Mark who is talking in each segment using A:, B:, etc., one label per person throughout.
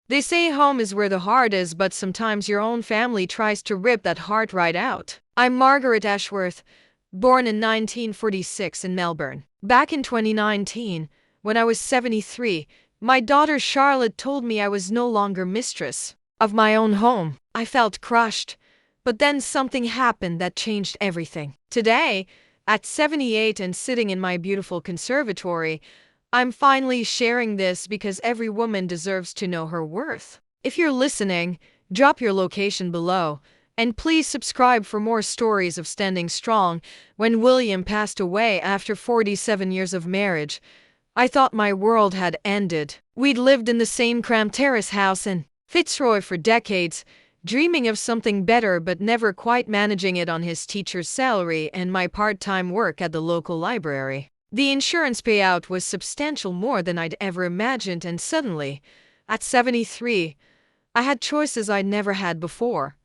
A: They say home is where the heart is, but sometimes your own family tries to rip that heart right out. I'm Margaret Ashworth, born in 1946 in Melbourne. Back in 2019, when I was 73, my daughter Charlotte told me I was no longer mistress of my own home. I felt crushed, but then something happened that changed everything. Today, at 78 and sitting in my beautiful conservatory, I'm finally sharing this because every woman deserves to know her worth. If you're listening, drop your location below, and please subscribe for more stories of standing strong. When William passed away after 47 years of marriage, I thought my world had ended. We'd lived in the same cramped terrace house in Fitzroy for decades, dreaming of something better but never quite managing it on his teacher's salary and my part-time work at the local library. The insurance payout was substantial, more than I'd ever imagined, and suddenly, at 73, I had choices I'd never had before.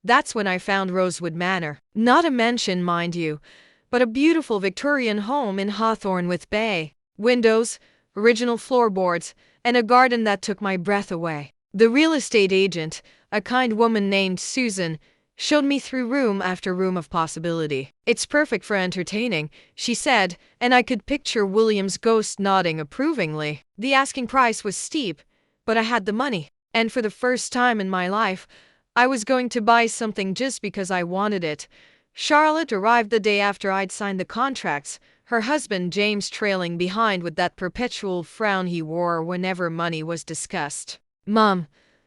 A: That's when I found Rosewood Manor. Not a mansion, mind you, but a beautiful Victorian home in Hawthorne with bay windows, original floorboards, and a garden that took my breath away. The real estate agent, a kind woman named Susan, showed me through room after room of possibility. "It's perfect for entertaining," she said, and I could picture William's ghost nodding approvingly. The asking price was steep, but I had the money. And for the first time in my life, I was going to buy something just because I wanted it. Charlotte arrived the day after I'd signed the contracts, her husband James trailing behind with that perpetual frown he wore whenever money was discussed. "Mom,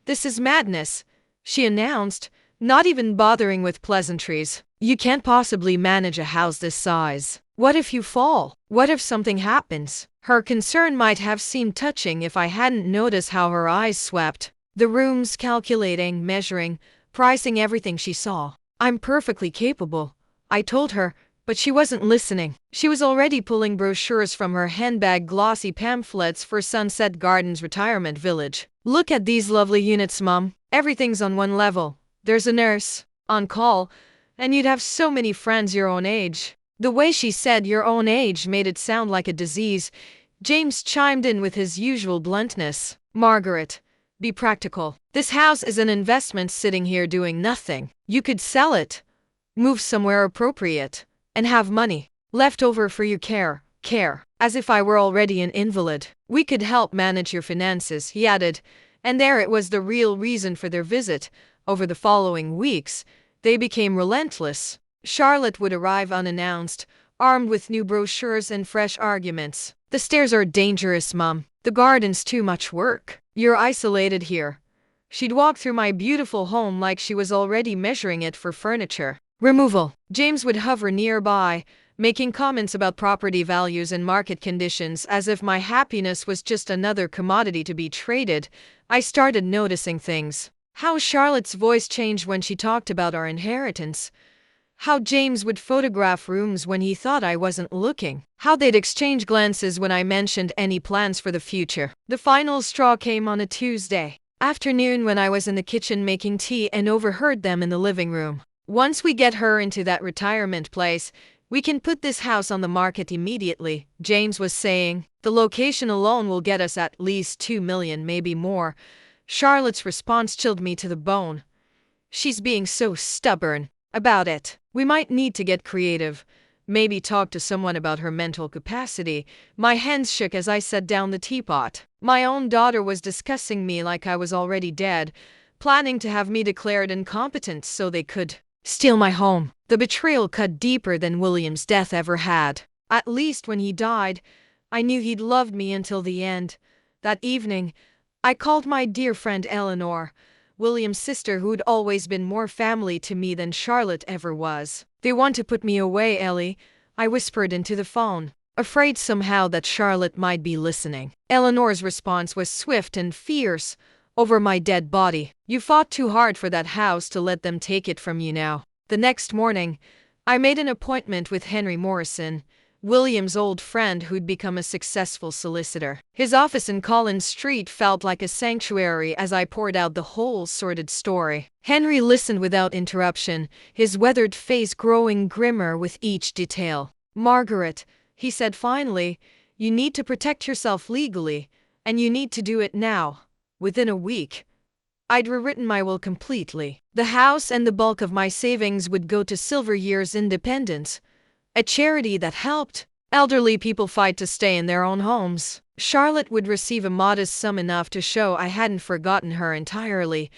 A: this is madness," she announced, not even bothering with pleasantries. "You can't possibly manage a house this size. What if you fall? What if something happens?" Her concern might have seemed touching if I hadn't noticed how her eyes swept the rooms, calculating, measuring, pricing everything she saw. "I'm perfectly capable," I told her, but she wasn't listening. She was already pulling brochures from her handbag, glossy pamphlets for Sunset Gardens Retirement Village. "Look at these lovely units, Mum. Everything's on one level. There's a nurse on call, and you'd have so many friends your own age." The way she said "your own age" made it sound like a disease. James chimed in with his usual bluntness. "Margaret, be practical. This house is an investment sitting here doing nothing. You could sell it, move somewhere appropriate, and have money left over for your care. As if I were already an invalid. "We could help manage your finances," he added, and there it was, the real reason for their visit. Over the following weeks, they became relentless. Charlotte would arrive unannounced, armed with new brochures and fresh arguments. "The stairs are dangerous, Mum. The garden's too much work. You're isolated here." She'd walk through my beautiful home like she was already measuring it for furniture removal. James would hover nearby, making comments about property values and market conditions as if my happiness was just another commodity to be traded. I started noticing things. How Charlotte's voice changed when she talked about our inheritance. How James would photograph rooms when he thought I wasn't looking. How they'd exchange glances when I mentioned any plans for the future. The final straw came on a Tuesday afternoon when I was in the kitchen making tea and overheard them in the living room. "Once we get her into that retirement place, we can put this house on the market immediately," James was saying. "The location alone will get us at least $2 million, maybe more." Charlotte's response chilled me to the bone. "She's being so stubborn about it. We might need to get creative. Maybe talk to someone about her mental capacity." My hands shook as I set down the teapot. My own daughter was discussing me like I was already dead, planning to have me declared incompetent so they could steal my home. The betrayal cut deeper than William's death ever had. At least when he died, I knew he'd loved me until the end. That evening, I called my dear friend Eleanor, William's sister, who'd always been more family to me than Charlotte ever was. "They want to put me away, Ellie," I whispered into the phone, afraid somehow that Charlotte might be listening. Eleanor's response was swift and fierce. "Over my dead body. You fought too hard for that house to let them take it from you now." The next morning, I made an appointment with Henry Morrison, William's old friend who'd become a successful solicitor. His office in Collins Street felt like a sanctuary as I poured out the whole sordid story. Henry listened without interruption, his weathered face growing grimmer with each detail. "Margaret," he said finally, "you need to protect yourself legally, and you need to do it now. Within a week, I'd rewritten my will completely. The house and the bulk of my savings would go to Silver Years Independence, a charity that helped elderly people fight to stay in their own homes. Charlotte would receive a modest sum enough to show I hadn't forgotten her entirely,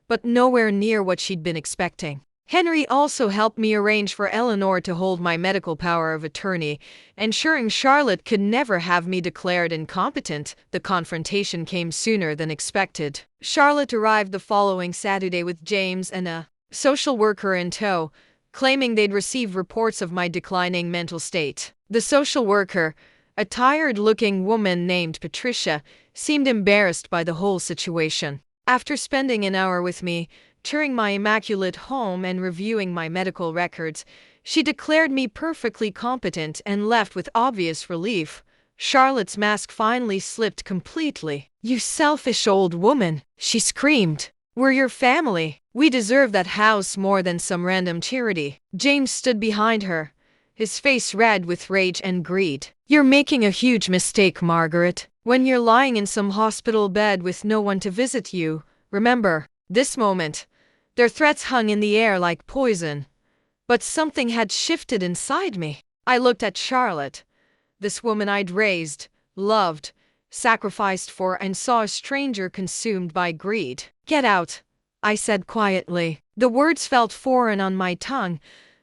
A: but nowhere near what she'd been expecting. Henry also helped me arrange for Eleanor to hold my medical power of attorney, ensuring Charlotte could never have me declared incompetent. The confrontation came sooner than expected. Charlotte arrived the following Saturday with James and a social worker in tow, claiming they'd received reports of my declining mental state. The social worker, a tired-looking woman named Patricia, seemed embarrassed by the whole situation. After spending an hour with me, touring my immaculate home and reviewing my medical records, she declared me perfectly competent and left with obvious relief. Charlotte's mask finally slipped completely. "You selfish old woman," she screamed. "We're your family. We deserve that house more than some random charity." James stood behind her, his face red with rage and greed. "You're making a huge mistake, Margaret. When you're lying in some hospital bed with no one to visit you, remember this moment." Their threats hung in the air like poison. But something had shifted inside me. I looked at Charlotte, this woman I'd raised, loved, sacrificed for, and saw a stranger consumed by greed. "Get out," I said quietly. The words felt foreign on my tongue,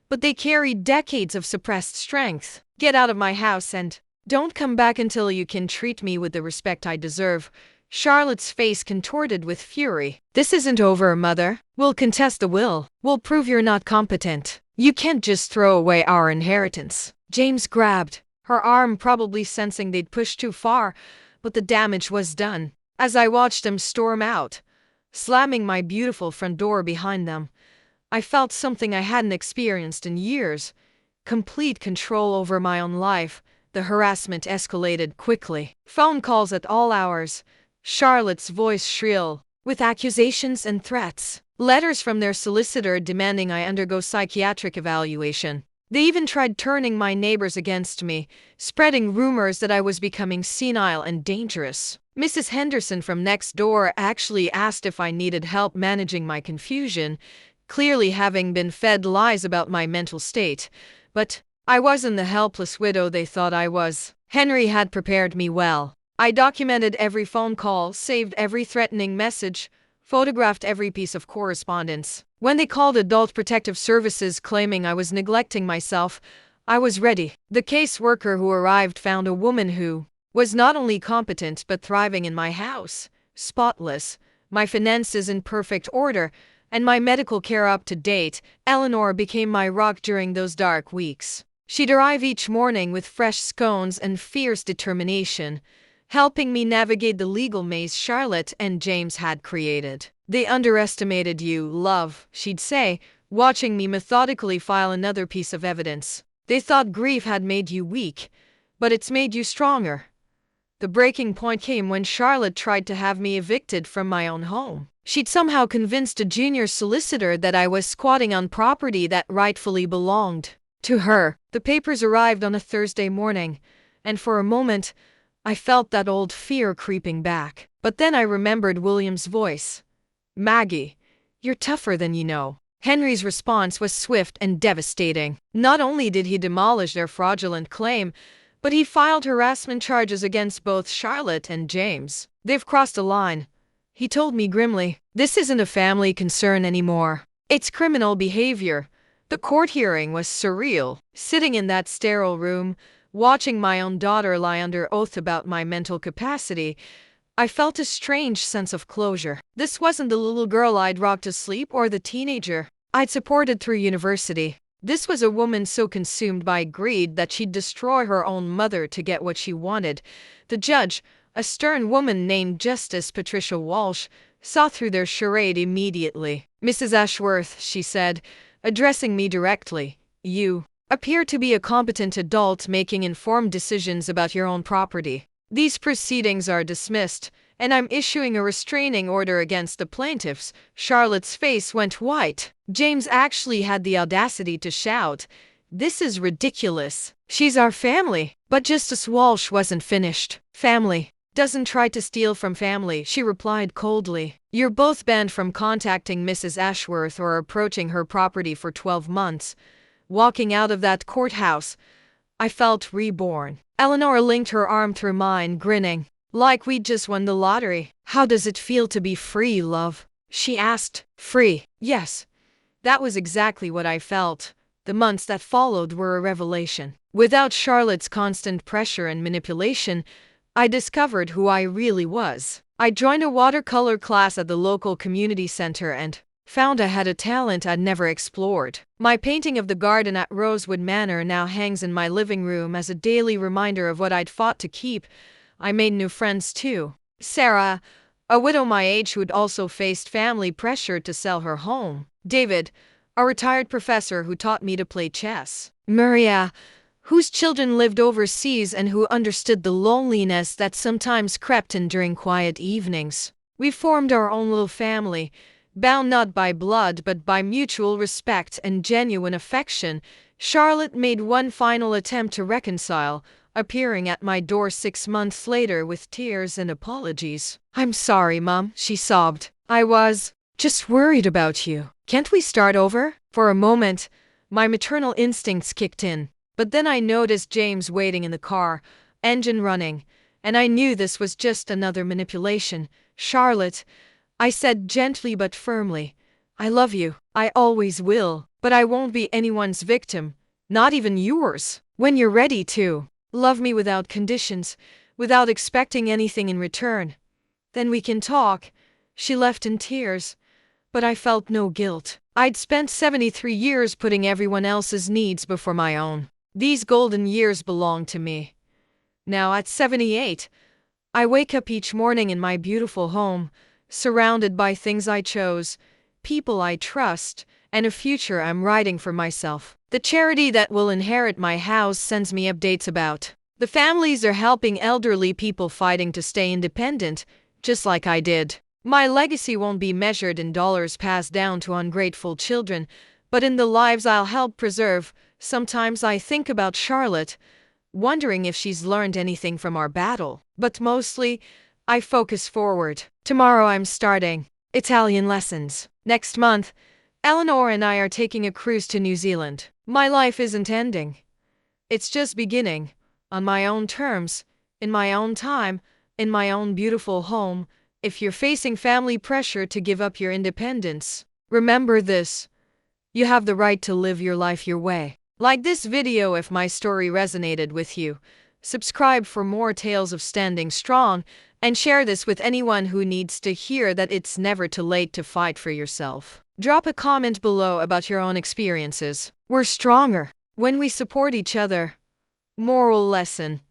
A: but they carried decades of suppressed strength. "Get out of my house and don't come back until you can treat me with the respect I deserve." Charlotte's face contorted with fury. "This isn't over, Mother. We'll contest the will. We'll prove you're not competent. You can't just throw away our inheritance." James grabbed her arm, probably sensing they'd pushed too far, but the damage was done. As I watched them storm out, slamming my beautiful front door behind them, I felt something I hadn't experienced in years: complete control over my own life. The harassment escalated quickly. Phone calls at all hours, Charlotte's voice shrill with accusations and threats. Letters from their solicitor demanding I undergo psychiatric evaluation. They even tried turning my neighbors against me, spreading rumors that I was becoming senile and dangerous. Mrs. Henderson from next door actually asked if I needed help managing my confusion, clearly having been fed lies about my mental state. But I wasn't the helpless widow they thought I was. Henry had prepared me well. I documented every phone call, saved every threatening message, photographed every piece of correspondence. When they called Adult Protective Services claiming I was neglecting myself, I was ready. The caseworker who arrived found a woman who was not only competent but thriving in my house, spotless, my finances in perfect order, and my medical care up to date. Eleanor became my rock during those dark weeks. She'd arrive each morning with fresh scones and fierce determination, helping me navigate the legal maze Charlotte and James had created. "They underestimated you, love," she'd say, watching me methodically file another piece of evidence. "They thought grief had made you weak, but it's made you stronger." The breaking point came when Charlotte tried to have me evicted from my own home. She'd somehow convinced a junior solicitor that I was squatting on property that rightfully belonged to her. The papers arrived on a Thursday morning, and for a moment, I felt that old fear creeping back. But then I remembered William's voice. "Maggie, you're tougher than you know." Henry's response was swift and devastating. Not only did he demolish their fraudulent claim, but he filed harassment charges against both Charlotte and James. "They've crossed a line," he told me grimly. "This isn't a family concern anymore. It's criminal behavior." The court hearing was surreal. Sitting in that sterile room, watching my own daughter lie under oath about my mental capacity, I felt a strange sense of closure. This wasn't the little girl I'd rocked to sleep or the teenager I'd supported through university. This was a woman so consumed by greed that she'd destroy her own mother to get what she wanted. The judge, a stern woman named Justice Patricia Walsh, saw through their charade immediately. "Mrs. Ashworth," she said, addressing me directly, "you appear to be a competent adult making informed decisions about your own property. These proceedings are dismissed, and I'm issuing a restraining order against the plaintiffs." Charlotte's face went white. James actually had the audacity to shout, "This is ridiculous. She's our family." But Justice Walsh wasn't finished. "Family doesn't try to steal from family," she replied coldly. "You're both banned from contacting Mrs. Ashworth or approaching her property for 12 months. Walking out of that courthouse, I felt reborn." Eleanor linked her arm through mine, grinning. "Like we'd just won the lottery." "How does it feel to be free, love?" she asked. "Free?" Yes. That was exactly what I felt. The months that followed were a revelation. Without Charlotte's constant pressure and manipulation, I discovered who I really was. I joined a watercolor class at the local community center and found I had a talent I'd never explored. My painting of the garden at Rosewood Manor now hangs in my living room as a daily reminder of what I'd fought to keep. I made new friends too. Sarah, a widow my age who'd also faced family pressure to sell her home. David, a retired professor who taught me to play chess. Maria, whose children lived overseas and who understood the loneliness that sometimes crept in during quiet evenings. We formed our own little family, bound not by blood but by mutual respect and genuine affection. Charlotte made one final attempt to reconcile, appearing at my door 6 months later with tears and apologies. "I'm sorry, Mom," she sobbed. "I was just worried about you. Can't we start over?" For a moment, my maternal instincts kicked in. But then I noticed James waiting in the car, engine running, and I knew this was just another manipulation. "Charlotte," I said gently but firmly, "I love you. I always will. But I won't be anyone's victim, not even yours. When you're ready to love me without conditions, without expecting anything in return, then we can talk." She left in tears, but I felt no guilt. I'd spent 73 years putting everyone else's needs before my own. These golden years belonged to me. Now at 78, I wake up each morning in my beautiful home, surrounded by things I chose, people I trust, and a future I'm writing for myself. The charity that will inherit my house sends me updates about the families are helping elderly people fighting to stay independent, just like I did. My legacy won't be measured in dollars passed down to ungrateful children, but in the lives I'll help preserve. Sometimes I think about Charlotte, wondering if she's learned anything from our battle. But mostly, I focus forward. Tomorrow I'm starting Italian lessons. Next month, Eleanor and I are taking a cruise to New Zealand. My life isn't ending. It's just beginning, on my own terms, in my own time, in my own beautiful home. If you're facing family pressure to give up your independence, remember this: you have the right to live your life your way. Like this video if my story resonated with you, subscribe for more tales of standing strong, and share this with anyone who needs to hear that it's never too late to fight for yourself. Drop a comment below about your own experiences. We're stronger when we support each other. Moral lesson: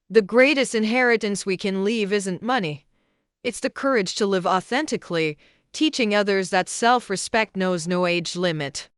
A: the greatest inheritance we can leave isn't money. It's the courage to live authentically, teaching others that self-respect knows no age limit.